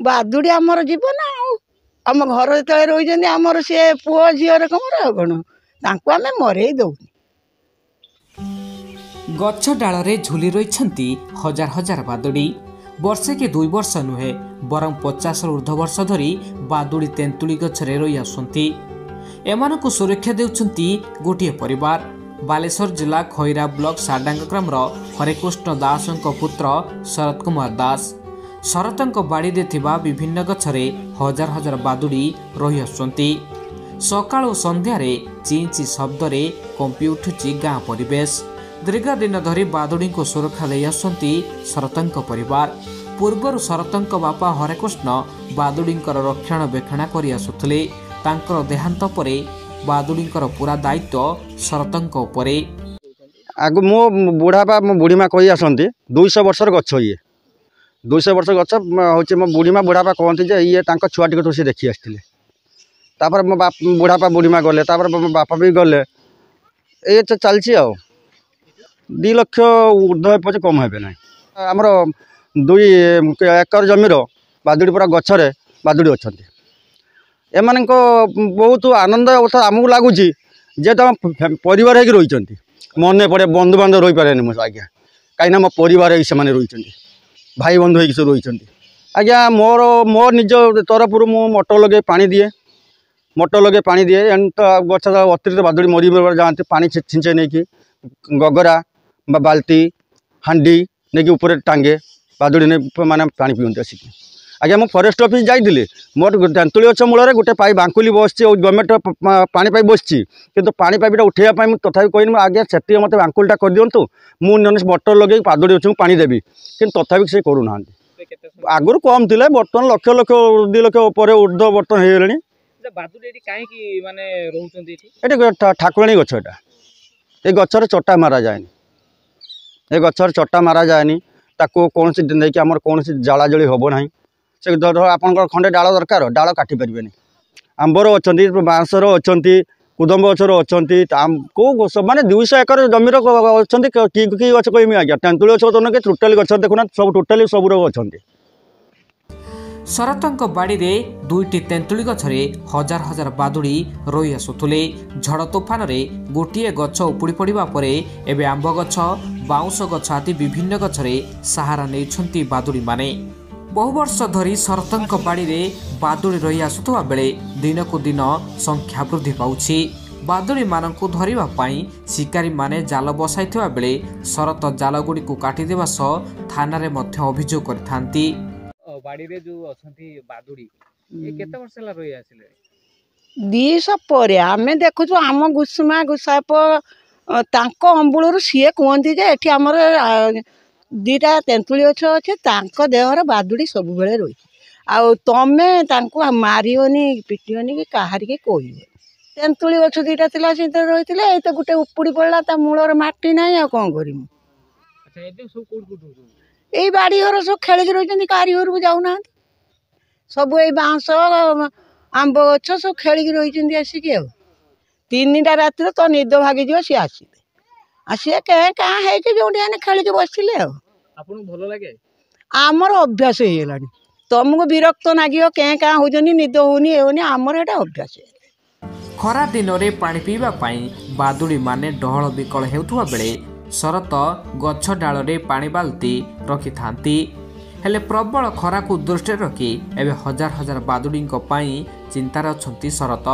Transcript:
बादुड़ी आमर जीवन आम घर तले रही आमर सी पुओ झील रकम कौन तांको आमे मरे दौनी। गछ डाल झुली रही हजार हजार बादुड़ी वर्षे कि 2 वर्ष नुहे बरं 50 ऊर्ध्व वर्ष धरी बादुड़ी तेंतुली गछरे रही आसुंती। एमानकु सुरक्षा देउछंती गोटिए परिवार। बालेश्वर जिला खैरा ब्लॉक साडांग ग्रामर हरेकृष्ण दासଙ୍କ पुत्र शरद कुमार दास शरतଙ୍କ बाड़ी थिबा विभिन्न गछरे हजार हजार बादुड़ी रही आसुंती। सकाळ संध्यारे चिंची शब्दरे कंपी उठुची गाँ परिवेश। दीर्घ दिन धरी बादुड़ी को सुरक्षा दे आसुंती शरतଙ୍କ परिवार। पूर्वर शरतଙ୍କ बापा हरेकृष्ण बादुड़ींकर रक्षणाबेक्षण करि आसुथले। तांकर देहांत परे बादुड़ींकर पूरा दायित्व शरतଙ୍କ उपरे। आगु मो बुढ़ापा मो बुढ़ीमा कही आसती 200 वर्षर गछ ये 200 वर्ष गछ हूँ मो बुढ़ीमा बुढ़ापा कहती जे ये छुआ टी सी देखी आसते। तापर मो बुढ़ापा बुढ़ीमा गले मो बापा भी गले ये चलती आ 2 लाख ऊर्ध्व पचे कम हे ना। आमर 2 एकर जमीर बादुड़ी पूरा गछरे बादुड़ी अच्छा एम बहुत आनंद आमको लगुच जे परिवार हो रही मन पड़े बंधु बांधव रही पारे मुझे आज्ञा कहीं मो परिवार से रही भाई बंधु हो रही आज्ञा मोर मो निज तरफ मु मोटर लगे पानी दिए मोटर लगे पानी दिए गछ अतिरिक्त बादुड़ी मरी जाती पानी छिंचे नहीं कि गगरा बाल्टी हांडी नहीं ऊपर टांगे बादुड़ी नहीं माने पानी पीते आसिक। आज्ञा मो फॉरेस्ट ऑफिस जाइए मोर तेंतुली गछ मूल गोटे पाइप बांकुली बस गवर्नमेंट पानी पाइप बस कि पानी पाइपटा उठेगा तथापि कहनी आज्ञा से मत बांकुलटा कर दिंतु मुझे मोटर लगे बादुड़ी गछ पानी देवी कि तथापि से करूना। आगुरी कम थे बर्तमान लक्ष लक्ष 2 लाख ऊर्ध्व बर्तमान हो ठाकुराणी गछ ये गचर चटा मारा जाए ये गचर चटा मारा जाए कौन नहीं कि आमर कौन जाला जली हम ना से आप खंडे डाल दरकार डाल काटी पारे आंबर अच्छा बांसर अच्छा कुदम्ब गचर अच्छा कौ माने 200 एकर जमीर अच्छा कि गच कहमी आज्ञा तेंतुली गच तो कि टोटाली गच देखुना सब टोटाली सब अच्छा। शरतଙ୍କ बाड़ी 2टी तेंतुली गछरे हजार हजार बादुड़ी रही आसुथुले। झड़ तोफान रे गोटिए गछ उपुड़ी पड़िबा परे एबे आंब गछ बाउंस गछ आदि विभिन्न गछरे सहारा नेउछंती बादुड़ी माने। बहु वर्ष धरी शरतଙ୍କ बाड़ी बादुड़ी रही आसुथुवा बेले दिनकु दिन संख्या वृद्धि पाउछि। बादुड़ी मानकु धरिबा पई शिकारी माने जाल बसाइथिबा बेले शरत जाल गुडी को काटी देबा सह थाना रे मध्य अभियोग करथांती। बाड़ी रे जो अछंती बादुड़ी ये केते वर्ष ला रही आसिले 200 पर आमे देखु आम गुसुमा गुसाप तांको अंबुलरू सीए कहती जे एठी हमर 2टा तेंतुली गछ अच्छे तांको देहर बादुड़ी सब बेले रही आ तमे तांको मारियोनी पिटियोनी कि काहारी के कहबे। तेंतुली गछ 2टा थिला से रही ए तो गुटे उपुड़ी पड़ला ता मूलर माटी नाही आ कोन करिमु। अच्छा एबे सब कोड यही बाड़ी घर सब खेलिक रही कारी घर को जाऊना सब ये बाँस आंब गछ सब खेलिक रही आसिक 3टा रातिर तो निद भागिज सी आसिले कहीं क्या है जो खेलिक बसले भल लगे आमर अभ्यास हो गला तुमको विरक्त लगे क्या क्या हो निद होनी होनी आमर एटा अभ्यास। खरा दिन रे पानी पीवा पाई बादुड़ी माने डहल विकल हेउथुवा बेले शरत गछ डाल रे पानी बाल्टी रखि थांती। हेले प्रबल खरा को दृष्टि रखी एवं हजार हजार बादुड़ी चिंतार अछंती शरत।